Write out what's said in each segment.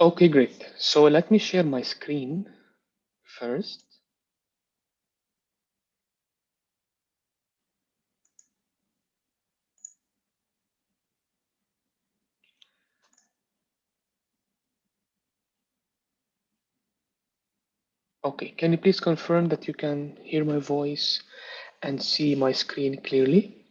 Okay, great. So let me share my screen first. Okay, can you please confirm that you can hear my voice and see my screen clearly?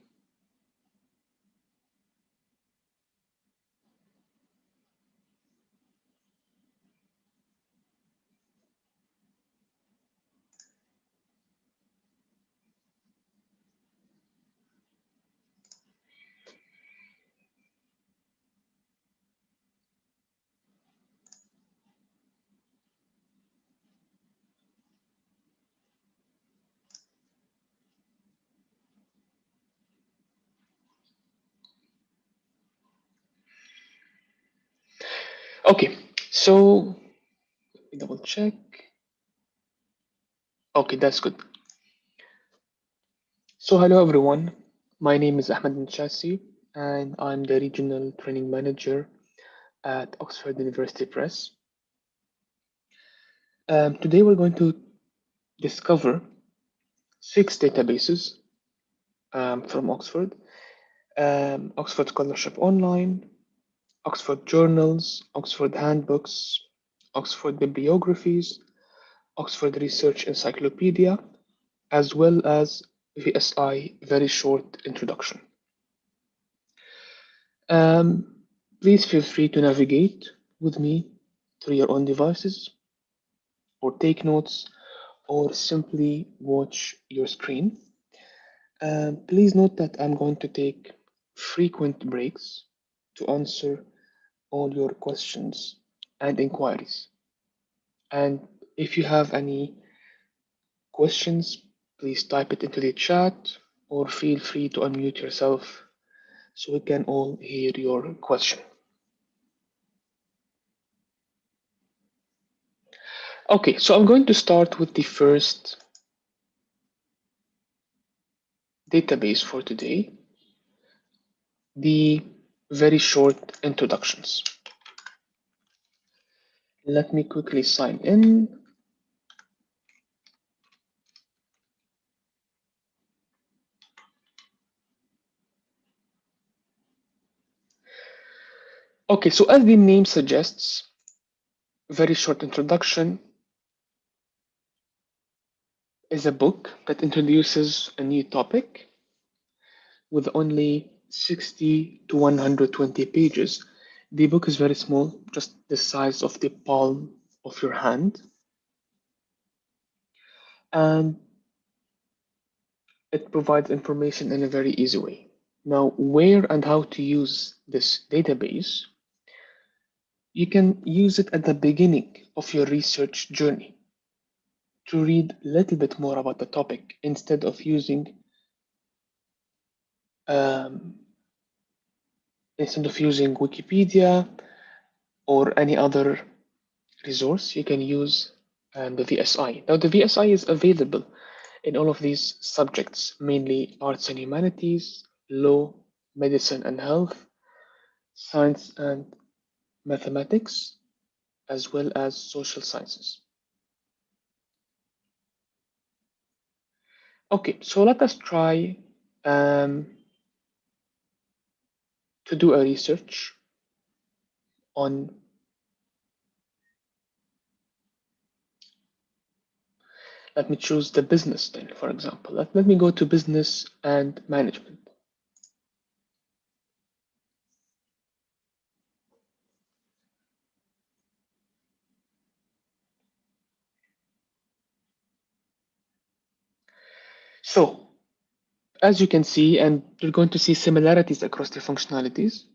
Okay, so let me double check. Okay, that's good. So hello everyone. My name is Ahmad Inchassi and I'm the Regional Training Manager at Oxford University Press. Today we're going to discover 6 databases from Oxford. Oxford Scholarship Online, Oxford Journals, Oxford Handbooks, Oxford Bibliographies, Oxford Research Encyclopedia, as well as VSI Very Short Introduction. Please feel free to navigate with me through your own devices, or take notes, or simply watch your screen. Please note that I'm going to take frequent breaks to answer all your questions and inquiries. And if you have any questions, please type it into the chat or feel free to unmute yourself so we can all hear your question. Okay, so I'm going to start with the first database for today, the very short introductions. Let me quickly sign in. Okay, so as the name suggests, very short introduction is a book that introduces a new topic with only 60 to 120 pages. The book is very small, just the size of the palm of your hand. And it provides information in a very easy way. Now, where and how to use this database, you can use it at the beginning of your research journey to read a little bit more about the topic instead of using Wikipedia or any other resource. You can use the VSI. Now, the VSI is available in all of these subjects, mainly arts and humanities, law, medicine and health, science and mathematics, as well as social sciences. Okay, so let us try to do a research on let me choose the business then, for example. Let me go to business and management. So, as you can see, and you're going to see similarities across the functionalities,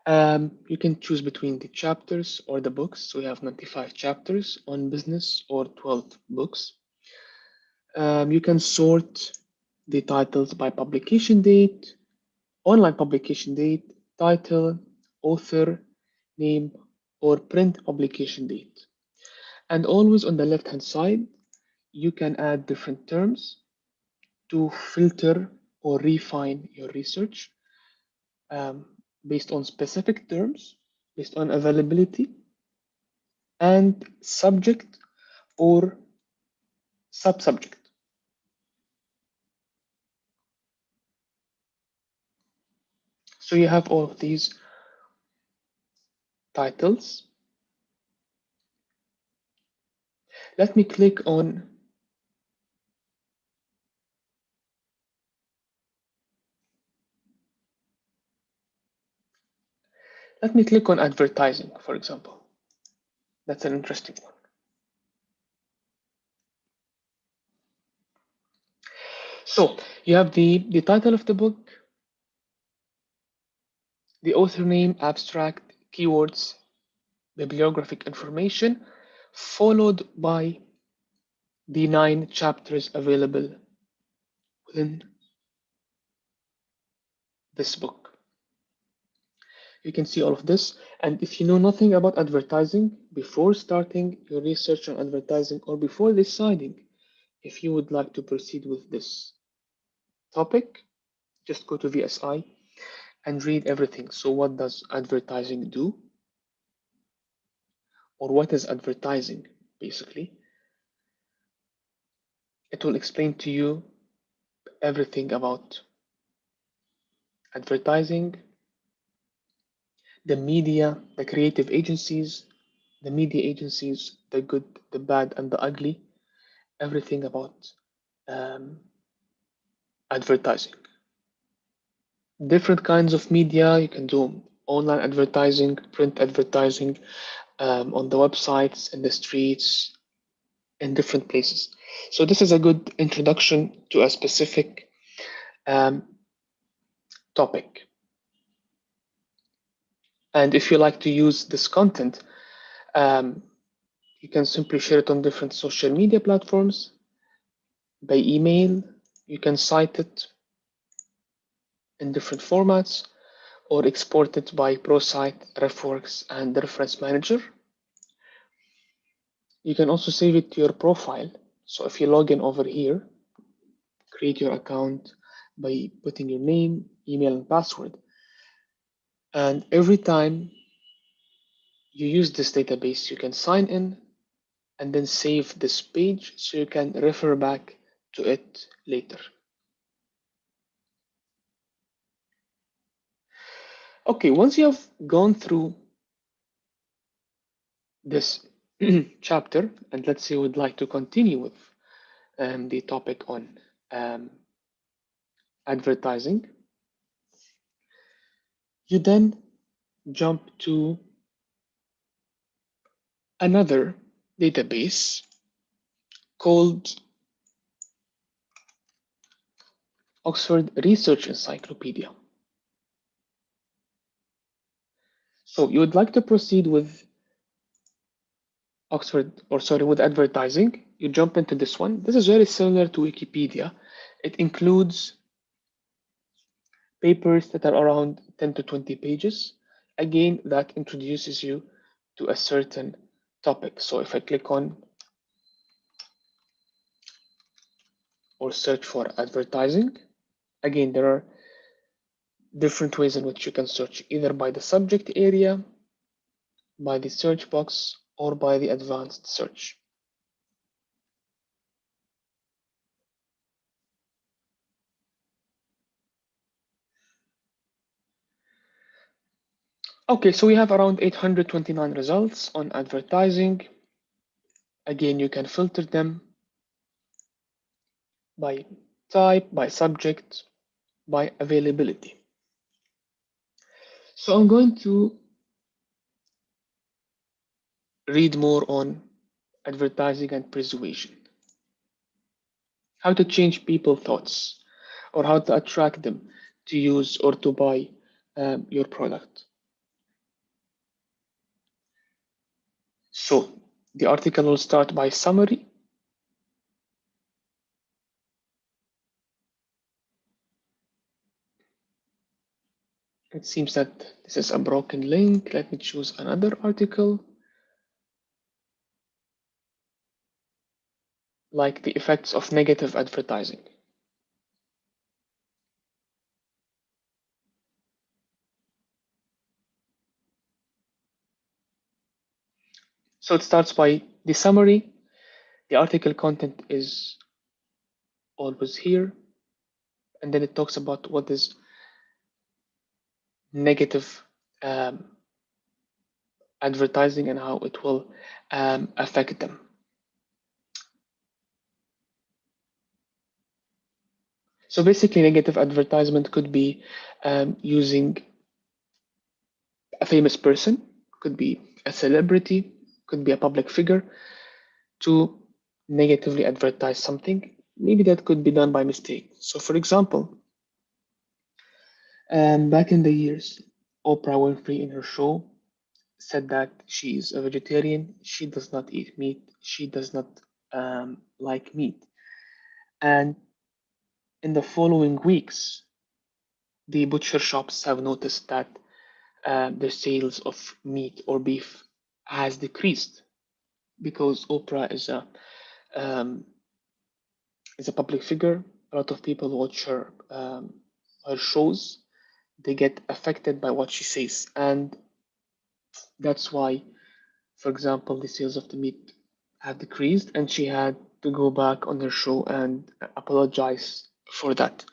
you can choose between the chapters or the books. So we have 95 chapters on business or 12 books. You can sort the titles by publication date, online publication date, title, author, name, or print publication date. And always on the left-hand side, you can add different terms to filter or refine your research based on specific terms, based on availability, and subject or subsubject. So you have all of these titles. Let me click on advertising, for example. That's an interesting one. So you have the title of the book, the author name, abstract, keywords, bibliographic information, followed by the 9 chapters available within this book. You can see all of this. And if you know nothing about advertising, before starting your research on advertising or before deciding if you would like to proceed with this topic, just go to VSI and read everything. So what does advertising do? Or what is advertising, basically? It will explain to you everything about advertising, the media, the creative agencies, the media agencies, the good, the bad, and the ugly, everything about um, advertising. Different kinds of media, you can do online advertising, print advertising, on the websites, in the streets, in different places. So this is a good introduction to a specific um, topic. And if you like to use this content, um, you can simply share it on different social media platforms, by email. You can cite it in different formats or export it by ProCite, RefWorks, and the Reference Manager. You can also save it to your profile. So if you log in over here, create your account by putting your name, email, and password. And every time you use this database, you can sign in and then save this page so you can refer back to it later. Okay, once you have gone through this chapter, and let's say we'd like to continue with the topic on um, advertising, you then jump to another database called Oxford Research Encyclopedia. So you would like to proceed with with advertising. You jump into this one. This is very similar to Wikipedia. It includes papers that are around 10 to 20 pages. Again, that introduces you to a certain topic. So if I click on or search for advertising, again, there are different ways in which you can search, either by the subject area, by the search box, or by the advanced search. Okay, so we have around 829 results on advertising. Again, you can filter them by type, by subject, by availability. So I'm going to read more on advertising and persuasion. How to change people's thoughts, or how to attract them to use or to buy your product. So the article will start by summary. It seems that this is a broken link. Let me choose another article. Like the effects of negative advertising. So it starts by the summary. The article content is always here, and then it talks about what is negative advertising and how it will affect them. So basically, negative advertisement could be using a famous person, could be a celebrity, could be a public figure, to negatively advertise something. Maybe that could be done by mistake. So, for example, back in the years, Oprah Winfrey in her show said that she is a vegetarian, she does not eat meat, she does not like meat. And in the following weeks, the butcher shops have noticed that the sales of meat or beef has decreased because Oprah um, is a public figure. A lot of people watch her shows. They get affected by what she says, and that's why, for example, the sales of the meat have decreased, and she had to go back on her show and apologize for that.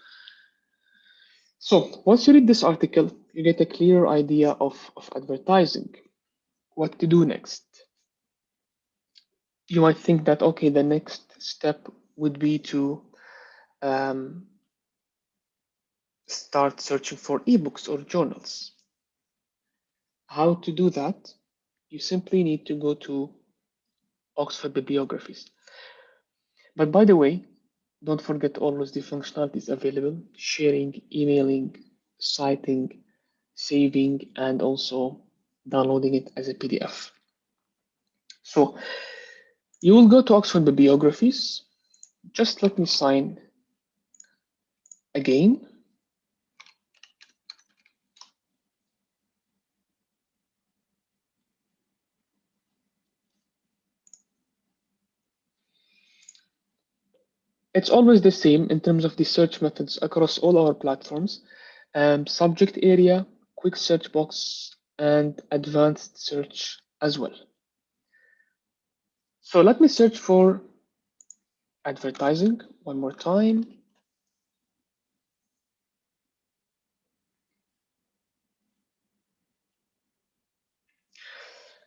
So once you read this article, you get a clear idea of advertising, what to do next. You might think that, okay, the next step would be to um, start searching for ebooks or journals. How to do that? You simply need to go to Oxford Bibliographies. But by the way, don't forget always the functionalities available: sharing, emailing, citing, saving, and also downloading it as a PDF. So you will go to Oxford Bibliographies. Just let me sign again. It's always the same in terms of the search methods across all our platforms. Subject area, quick search box, and advanced search as well. So let me search for advertising one more time.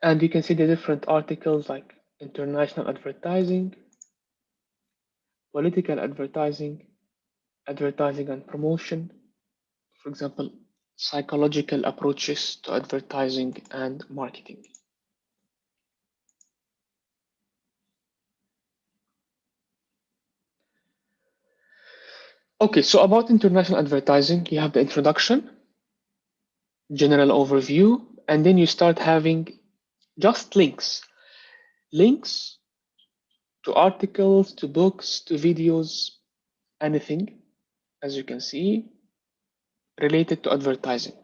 And you can see the different articles like international advertising, political advertising, advertising and promotion, for example, psychological approaches to advertising and marketing. Okay, so about international advertising, you have the introduction, general overview, and then you start having just links. Links to articles, to books, to videos, anything, as you can see, related to advertising.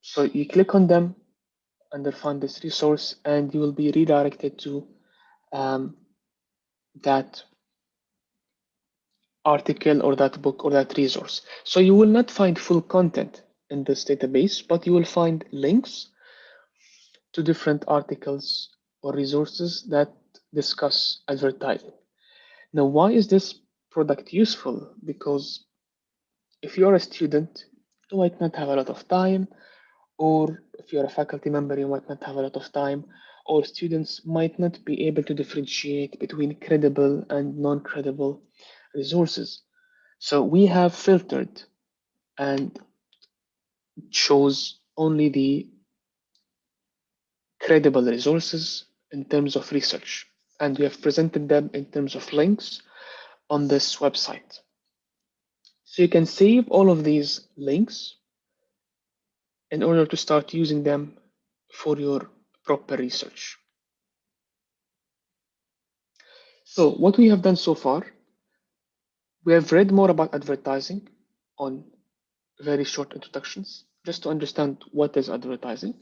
So you click on them under find this resource and you will be redirected to that article or that book or that resource. So you will not find full content in this database, but you will find links to different articles or resources that discuss advertising. Now, why is this product useful? Because if you're a student, you might not have a lot of time, or if you're a faculty member, you might not have a lot of time, or students might not be able to differentiate between credible and non-credible resources. So we have filtered and chose only the credible resources in terms of research, and we have presented them in terms of links on this website. So you can save all of these links in order to start using them for your proper research. So what we have done so far, we have read more about advertising on very short introductions, just to understand what is advertising.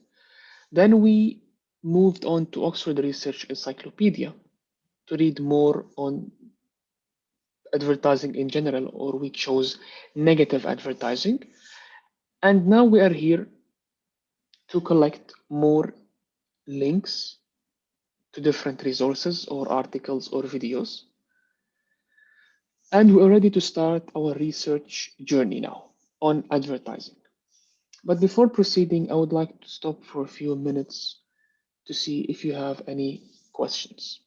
Then we moved on to Oxford Research Encyclopedia to read more on advertising in general, or we chose negative advertising. And now we are here to collect more links to different resources or articles or videos. And we're ready to start our research journey now on advertising. But before proceeding, I would like to stop for a few minutes to see if you have any questions.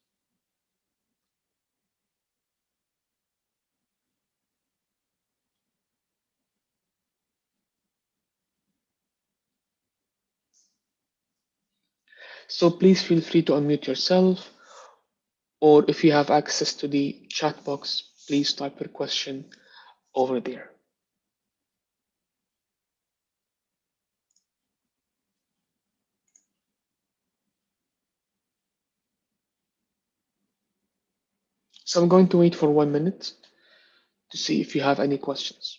So please feel free to unmute yourself, or if you have access to the chat box, please type your question over there. So I'm going to wait for 1 minute to see if you have any questions.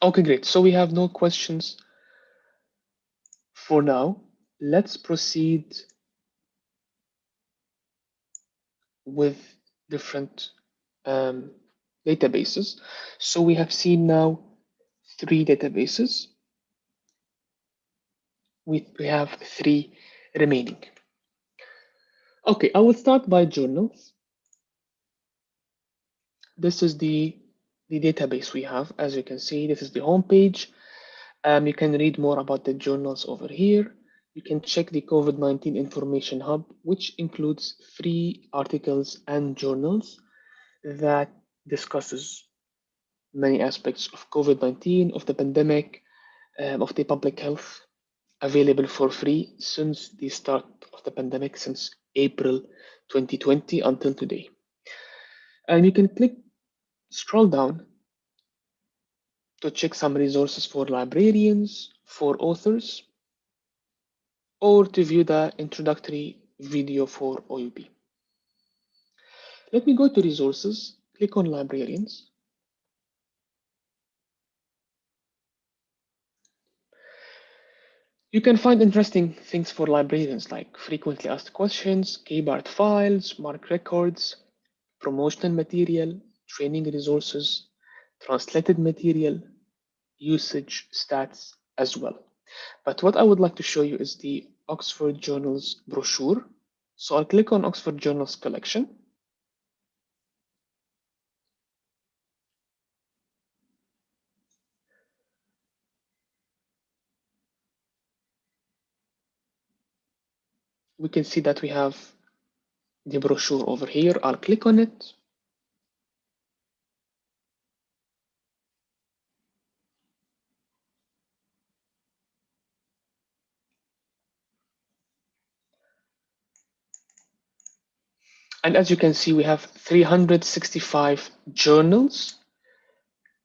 Okay, great. So we have no questions for now. Let's proceed with different databases. So we have seen now 3 databases. We have 3 remaining. Okay, I will start by journals. This is the database we have. As you can see, this is the home page. You can read more about the journals over here. You can check the COVID-19 Information Hub, which includes free articles and journals that discusses many aspects of COVID-19, of the pandemic, of the public health, available for free since the start of the pandemic, since April 2020 until today. And you can scroll down to check some resources for librarians, for authors, or to view the introductory video for OUP. Let me go to resources, click on librarians. You can find interesting things for librarians like frequently asked questions, keyboard files, mark records, promotional material, training resources, translated material, usage stats as well. But what I would like to show you is the Oxford Journals brochure. So I'll click on Oxford Journals collection. We can see that we have the brochure over here. I'll click on it. And as you can see, we have 365 journals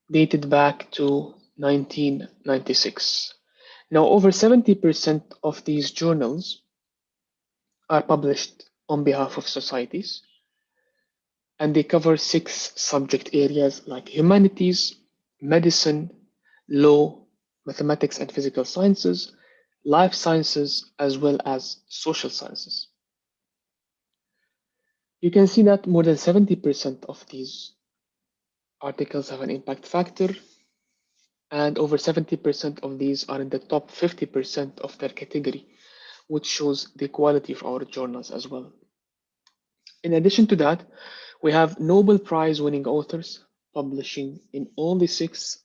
dated back to 1996. Now, over 70% of these journals are published on behalf of societies, and they cover 6 subject areas like humanities, medicine, law, mathematics and physical sciences, life sciences, as well as social sciences. You can see that more than 70% of these articles have an impact factor, and over 70% of these are in the top 50% of their category, which shows the quality of our journals as well. In addition to that, we have Nobel Prize winning authors publishing in all the 6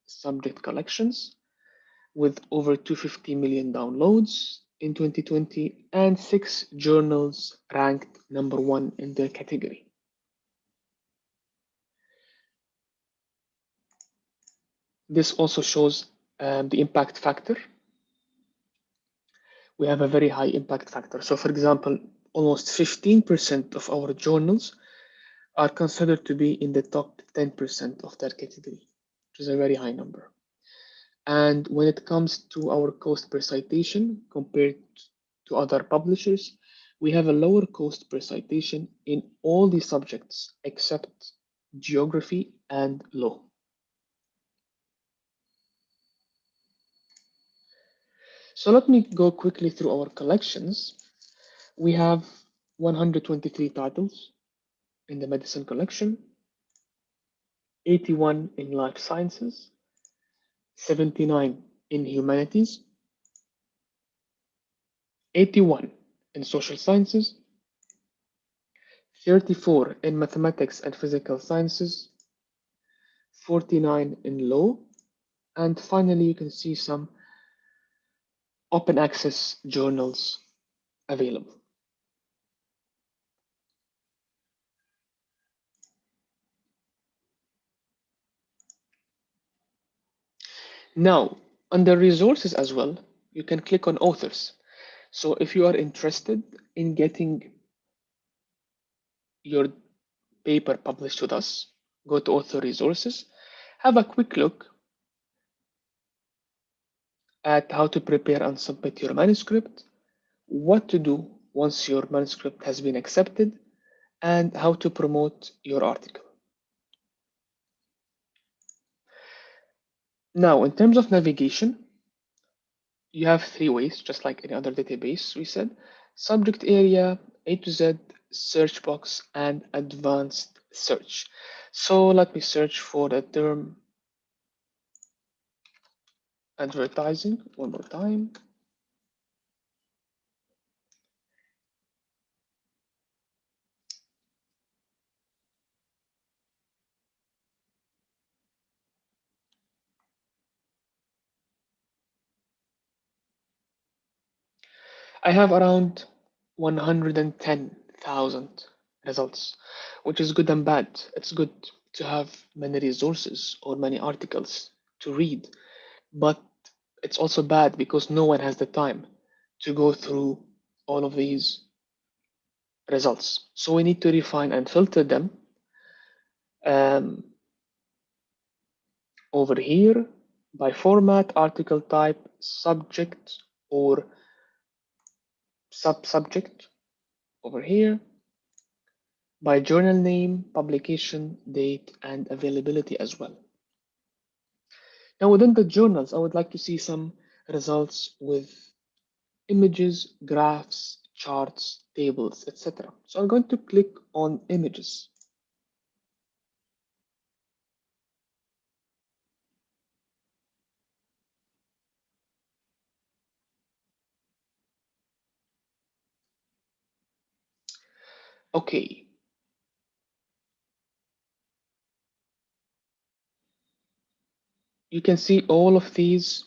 subject collections with over 250 million downloads in 2020 and 6 journals ranked number 1 in their category. This also shows the impact factor. We have a very high impact factor. So for example, almost 15% of our journals are considered to be in the top 10% of their category. which is a very high number. And when it comes to our cost per citation compared to other publishers, we have a lower cost per citation in all the subjects except geography and law. So let me go quickly through our collections. We have 123 titles in the medicine collection, 81 in life sciences, 79 in humanities, 81 in social sciences, 34 in mathematics and physical sciences, 49 in law, and finally you can see some open access journals available. Now, under resources as well, you can click on authors. So if you are interested in getting your paper published with us, go to author resources, have a quick look at how to prepare and submit your manuscript, what to do once your manuscript has been accepted, and how to promote your article. Now, in terms of navigation, you have three ways, just like any other database we said: subject area, A to Z, search box, and advanced search. So let me search for the term advertising one more time. I have around 110,000 results, which is good and bad. It's good to have many resources or many articles to read, but it's also bad because no one has the time to go through all of these results. So we need to refine and filter them over here by format, article type, subject, or sub-subject over here, by journal name, publication date, and availability as well. Now within the journals, I would like to see some results with images, graphs, charts, tables, etc. So I'm going to click on images. Okay. You can see all of these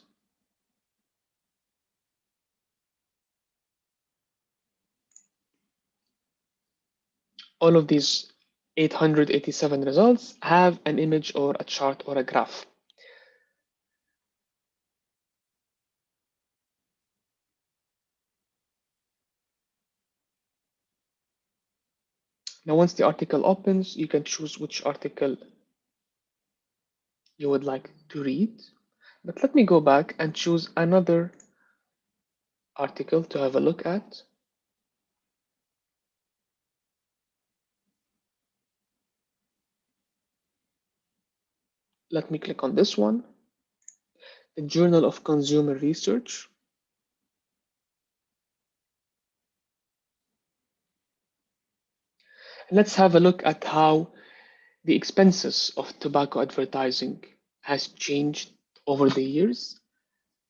all of these 887 results have an image or a chart or a graph. Now, once the article opens, you can choose which article you would like to read. But let me go back and choose another article to have a look at. Let me click on this one, the Journal of Consumer Research. Let's have a look at how the expenses of tobacco advertising has changed over the years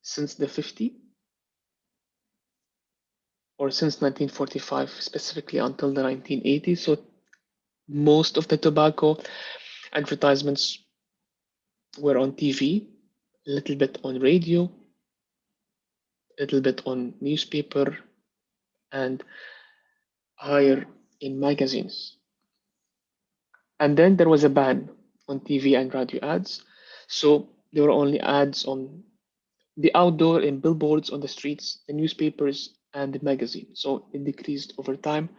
since the 50s, or since 1945 specifically until the 1980s. So most of the tobacco advertisements were on TV, a little bit on radio, a little bit on newspaper, and higher in magazines. And then there was a ban on TV and radio ads. So there were only ads on the outdoor and billboards on the streets, the newspapers, and the magazine. So it decreased over time.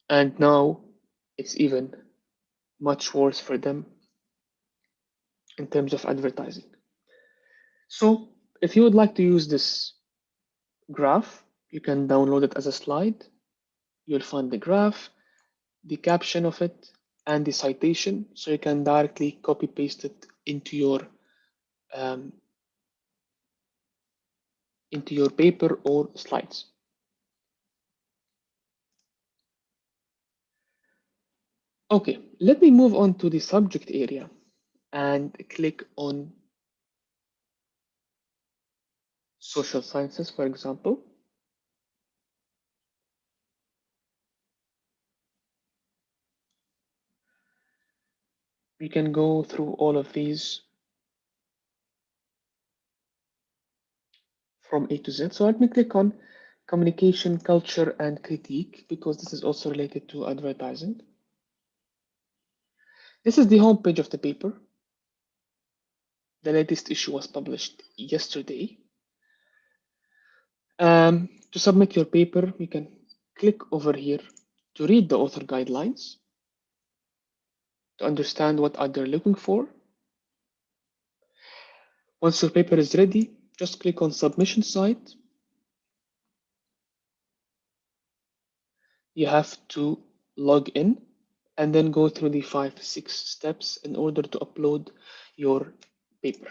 And now it's even much worse for them in terms of advertising. So if you would like to use this graph, you can download it as a slide. You'll find the graph, the caption of it, and the citation, so you can directly copy paste it into your paper or slides. Okay, let me move on to the subject area and click on social sciences, for example. We can go through all of these from A to Z. So let me click on communication, culture, and critique, because this is also related to advertising. This is the homepage of the paper. The latest issue was published yesterday. To submit your paper, you can click over here to read the author guidelines, to understand what are they looking for. Once your paper is ready, just click on submission site. You have to log in and then go through the 5-6 steps in order to upload your paper.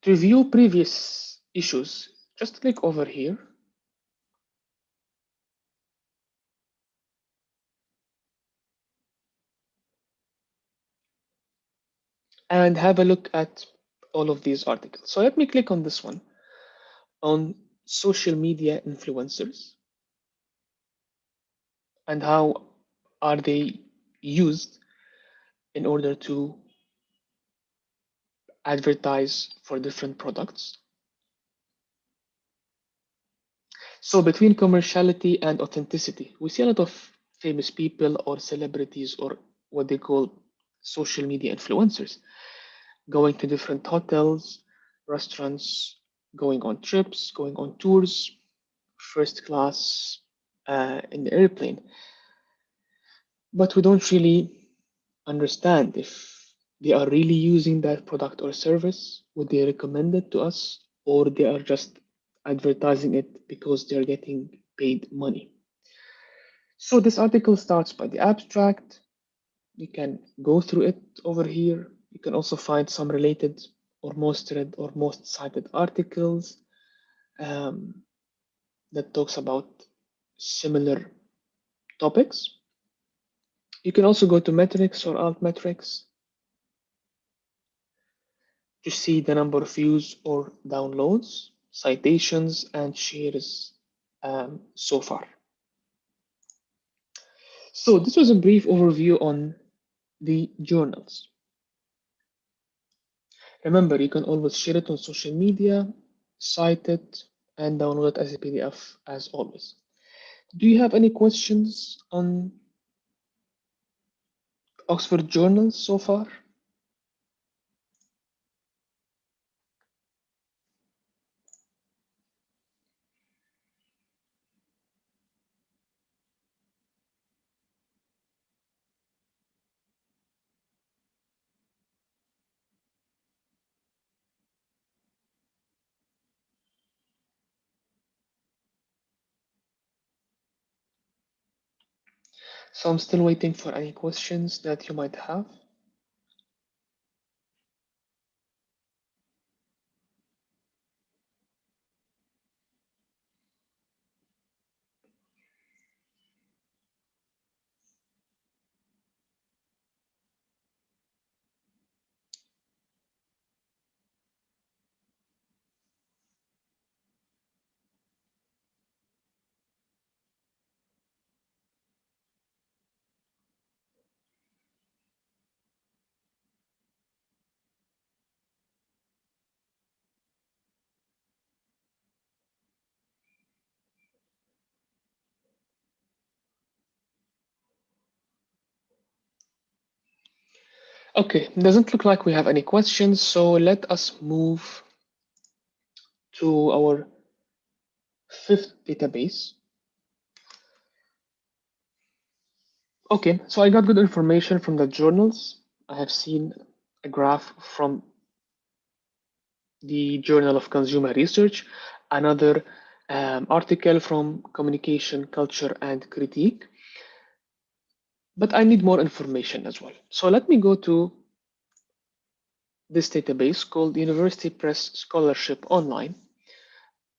To review previous issues, just click over here. And have a look at all of these articles. So let me click on this one, on social media influencers and how are they used in order to advertise for different products. So between commerciality and authenticity, we see a lot of famous people or celebrities or what they call social media influencers going to different hotels, restaurants, going on trips, going on tours, first class in the airplane. But we don't really understand if they are really using that product or service, would they recommend it to us, or they are just advertising it because they're getting paid money. So this article starts by the abstract. You can go through it over here. You can also find some related or most read or most cited articles that talks about similar topics. You can also go to metrics or alt metrics to see the number of views or downloads, citations, and shares so far. So this was a brief overview on the journals. Remember, you can always share it on social media, cite it, and download it as a PDF as always. Do you have any questions on Oxford journals so far? So I'm still waiting for any questions that you might have. Okay, doesn't look like we have any questions, so let us move to our fifth database. Okay, so I got good information from the journals. I have seen a graph from the Journal of Consumer Research, another article from Communication, Culture, and Critique. But I need more information as well. So let me go to this database called University Press Scholarship Online,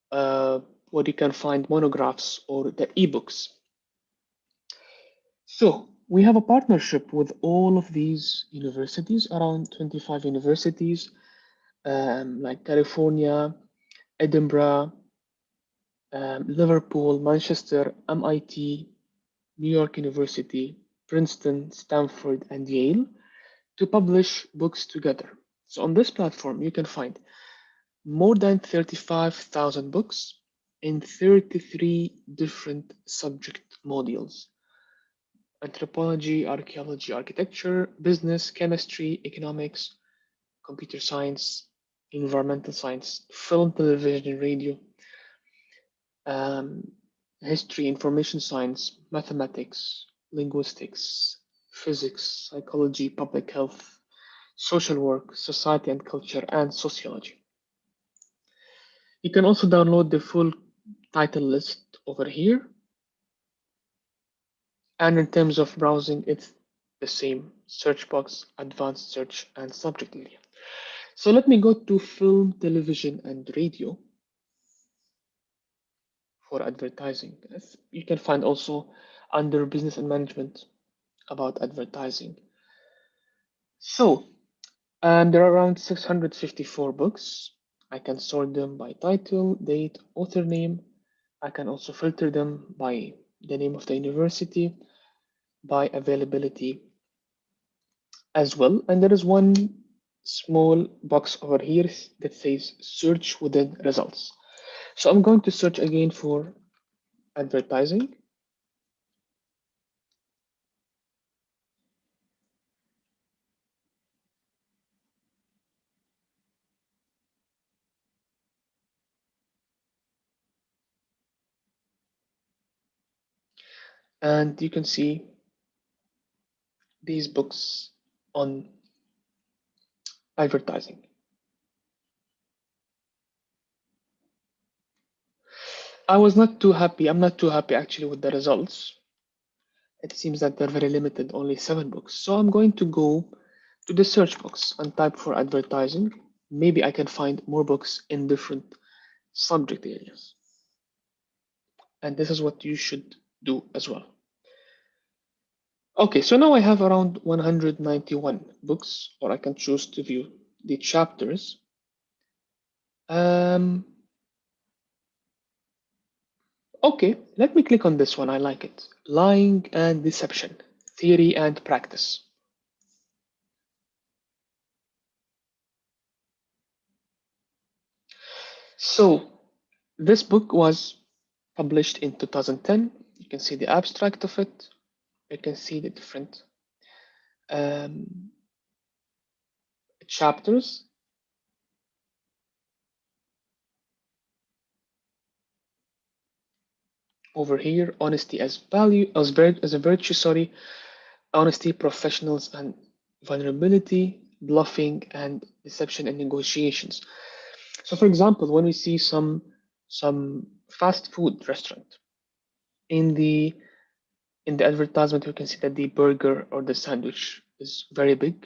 where you can find monographs or the ebooks. So we have a partnership with all of these universities, around 25 universities, like California, Edinburgh, Liverpool, Manchester, MIT, New York University, Princeton, Stanford, and Yale to publish books together. So on this platform, you can find more than 35,000 books in 33 different subject modules: anthropology, archaeology, architecture, business, chemistry, economics, computer science, environmental science, film, television, radio, um, history, information science, mathematics, linguistics, physics, psychology, public health, social work, society and culture, and sociology. You can also download the full title list over here. And in terms of browsing, it's the same: search box, advanced search, and subject area. So let me go to film, television, and radio for advertising. You can find also under business and management about advertising. So there are around 654 books. I can sort them by title, date, author name. I can also filter them by the name of the university, by availability as well. And there is one small box over here that says search within results. So I'm going to search again for advertising. And you can see these books on advertising. I was not too happy. I'm not too happy actually with the results. It seems that they're very limited, only 7 books. So I'm going to go to the search box and type for advertising. Maybe I can find more books in different subject areas. And this is what you should do as well. Okay, so now I have around 191 books, or I can choose to view the chapters. Okay, let me click on this one. I like it. Lying and Deception, Theory and Practice. So this book was published in 2010. You can see the abstract of it. You can see the different chapters. Over here, honesty as value, as a virtue, sorry, honesty, professionals, and vulnerability, bluffing, and deception and negotiations. So, for example, when we see some fast food restaurant in the advertisement, we can see that the burger or the sandwich is very big.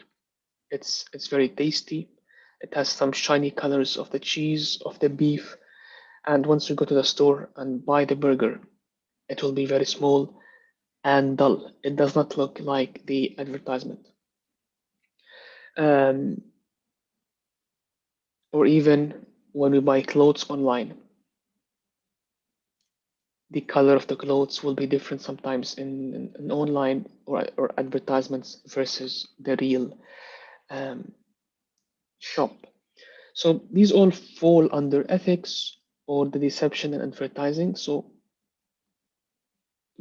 It's very tasty. It has some shiny colors of the cheese, of the beef, and once you go to the store and buy the burger, it will be very small and dull. It does not look like the advertisement. Um, or even when we buy clothes online, the color of the clothes will be different sometimes in online or advertisements versus the real shop. So these all fall under ethics or the deception and advertising. So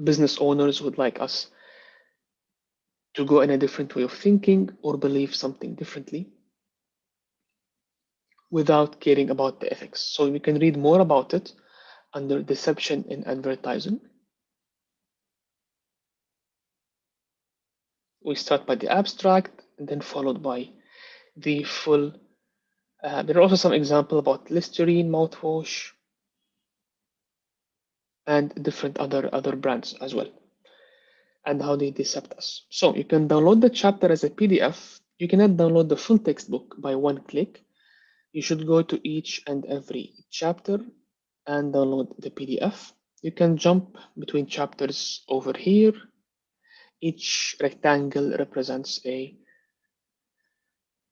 business owners would like us to go in a different way of thinking or believe something differently without caring about the ethics. So we can read more about it under deception in advertising. We start by the abstract, and then followed by the full. There are also some examples about Listerine mouthwash and different other brands as well, and how they decept us. So you can download the chapter as a PDF. You cannot download the full textbook by one click. You should go to each and every chapter and download the PDF. You can jump between chapters over here. Each rectangle represents a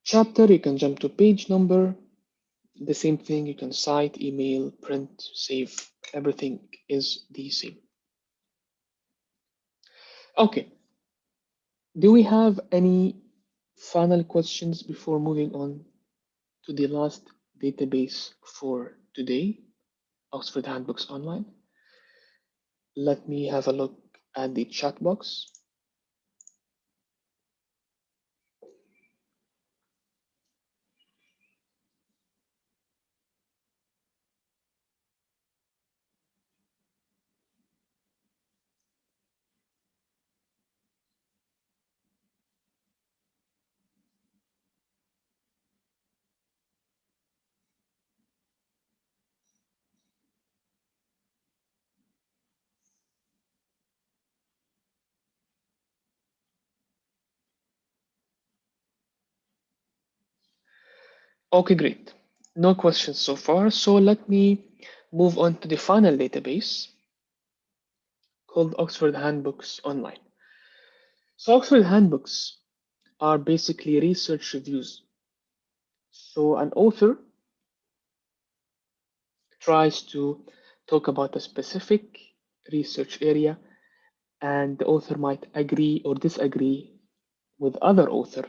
chapter. You can jump to page number. The same thing, you can cite, email, print, save. Everything is the same. Okay. Do we have any final questions before moving on to the last database for today, Oxford Handbooks Online? Let me have a look at the chat box. Okay, great. No questions so far. So let me move on to the final database called Oxford Handbooks Online. So Oxford Handbooks are basically research reviews. So an author tries to talk about a specific research area, and the author might agree or disagree with other author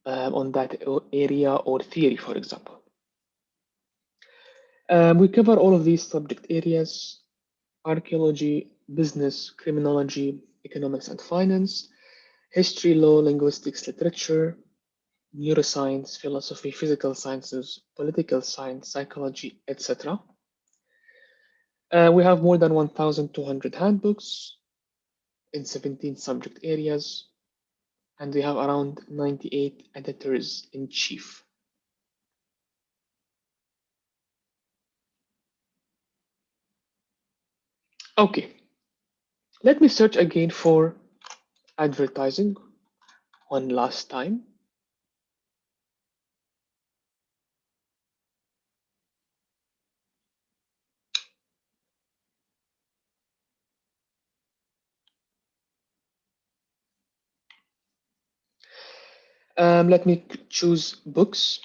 on that area or theory, for example. We cover all of these subject areas: archaeology, business, criminology, economics and finance, history, law, linguistics, literature, neuroscience, philosophy, physical sciences, political science, psychology, etc. We have more than 1,200 handbooks in 17 subject areas, and we have around 98 editors in chief. Okay, let me search again for advertising one last time. Let me choose books.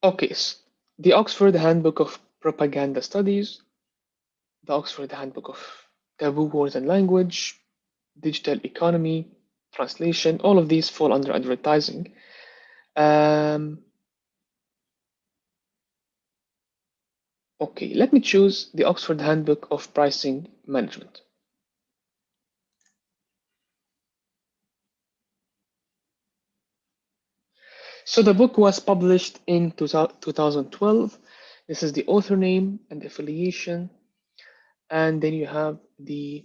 Okay, so the Oxford Handbook of Propaganda Studies, the Oxford Handbook of Taboo Words and Language, Digital Economy, Translation, all of these fall under advertising. Okay, let me choose the Oxford Handbook of Pricing Management. So the book was published in 2012. This is the author name and affiliation, and then you have the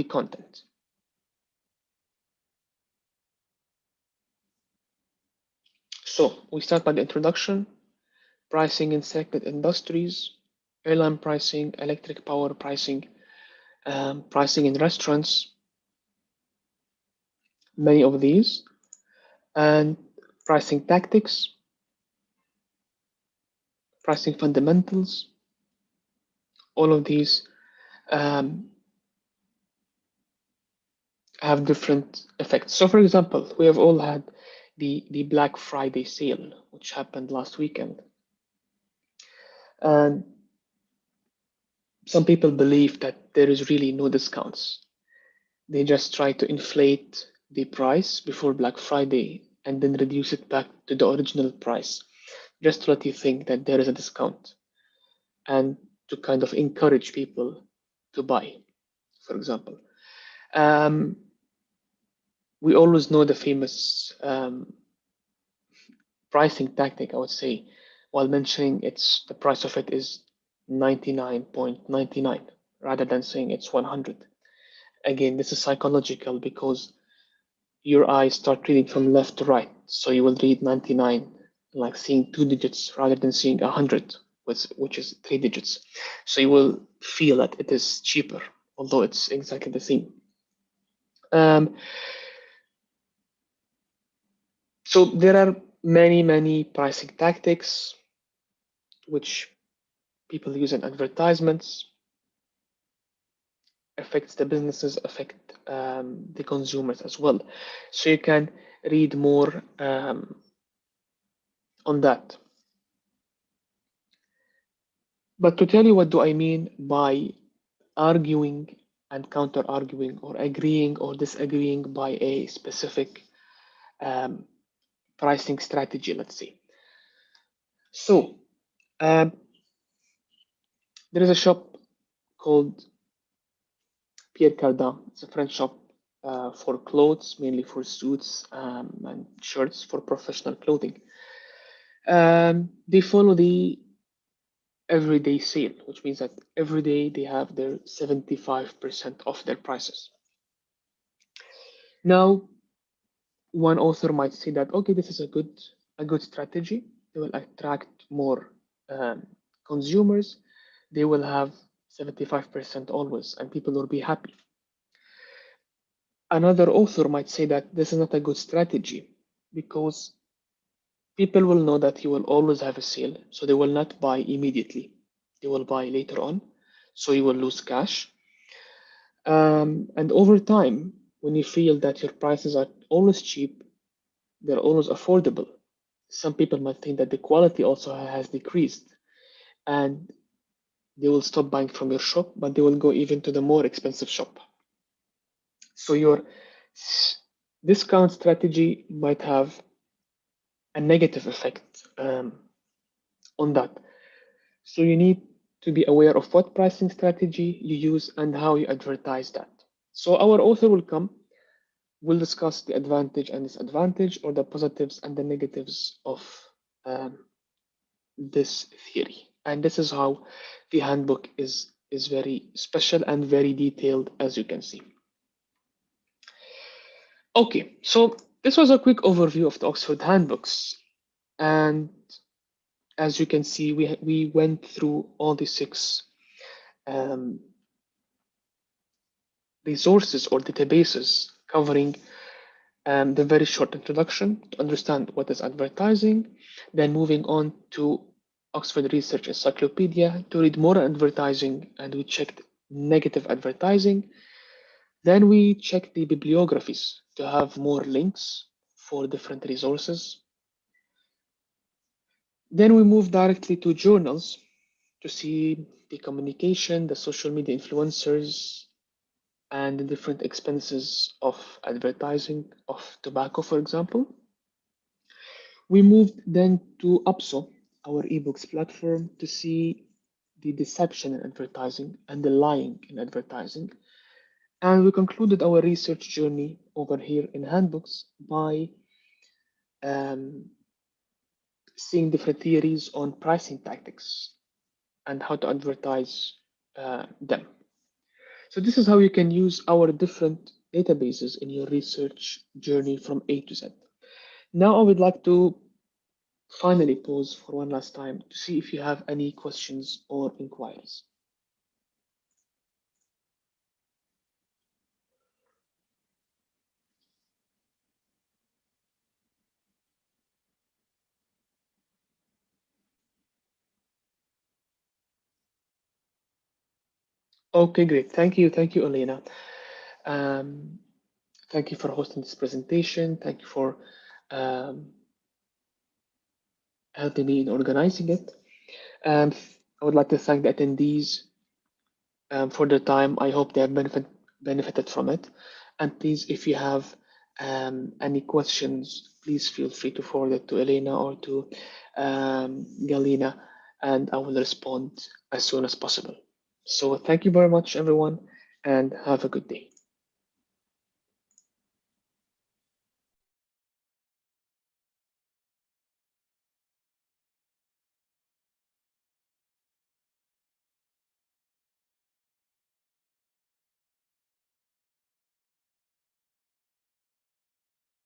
content. So we start by the introduction: pricing in selected industries, airline pricing, electric power pricing, pricing in restaurants, many of these, and pricing tactics, pricing fundamentals. All of these have different effects. So for example, we have all had the Black Friday sale, which happened last weekend. And some people believe that there is really no discounts. They just try to inflate the price before Black Friday and then reduce it back to the original price, just to let you think that there is a discount and to kind of encourage people to buy, for example. We always know the famous pricing tactic, I would say, while mentioning the price of it is 99.99 rather than saying it's 100. Again, this is psychological because your eyes start reading from left to right. So you will read 99, like seeing 2 digits rather than seeing 100, which is 3 digits. So you will feel that it is cheaper, although it's exactly the same. So there are many pricing tactics which people use in advertisements, affects the businesses, affect the consumers as well. So you can read more on that. But to tell you what do I mean by arguing and counter arguing or agreeing or disagreeing by a specific um, pricing strategy, let's say. So there is a shop called Pierre Cardin. It's a French shop for clothes, mainly for suits and shirts for professional clothing. They follow the everyday sale, which means that every day they have their 75% off their prices. Now, one author might say that, okay, this is a good strategy. They will attract more consumers. They will have 75% always, and people will be happy. Another author might say that this is not a good strategy because people will know that you will always have a sale, so they will not buy immediately. They will buy later on, so you will lose cash. And over time, when you feel that your prices are always cheap, they're always affordable, some people might think that the quality also has decreased and they will stop buying from your shop, but they will go even to the more expensive shop. So your discount strategy might have a negative effect on that. So you need to be aware of what pricing strategy you use and how you advertise that. So our author will discuss the advantage and disadvantage, or the positives and the negatives of this theory. And this is how the handbook is very special and very detailed, as you can see. Okay, so this was a quick overview of the Oxford handbooks. And as you can see, we went through all the 6 resources or databases covering the very short introduction to understand what is advertising, then moving on to Oxford Research Encyclopedia to read more advertising, and we checked negative advertising. Then we checked the bibliographies to have more links for different resources. Then we moved directly to journals to see the communication, the social media influencers, and the different expenses of advertising of tobacco, for example. We moved then to UPSO, our ebooks platform, to see the deception in advertising and the lying in advertising. And we concluded our research journey over here in Handbooks by seeing different theories on pricing tactics and how to advertise them. So this is how you can use our different databases in your research journey from A to Z. Now I would like to finally pause for one last time to see if you have any questions or inquiries. Okay, great. Thank you, Elena. Um, thank you for hosting this presentation. Thank you for helping me in organizing it. I would like to thank the attendees for their time. I hope they have benefited from it. And please, if you have any questions, please feel free to forward it to Elena or to Galina, and I will respond as soon as possible. So thank you very much, everyone, and have a good day.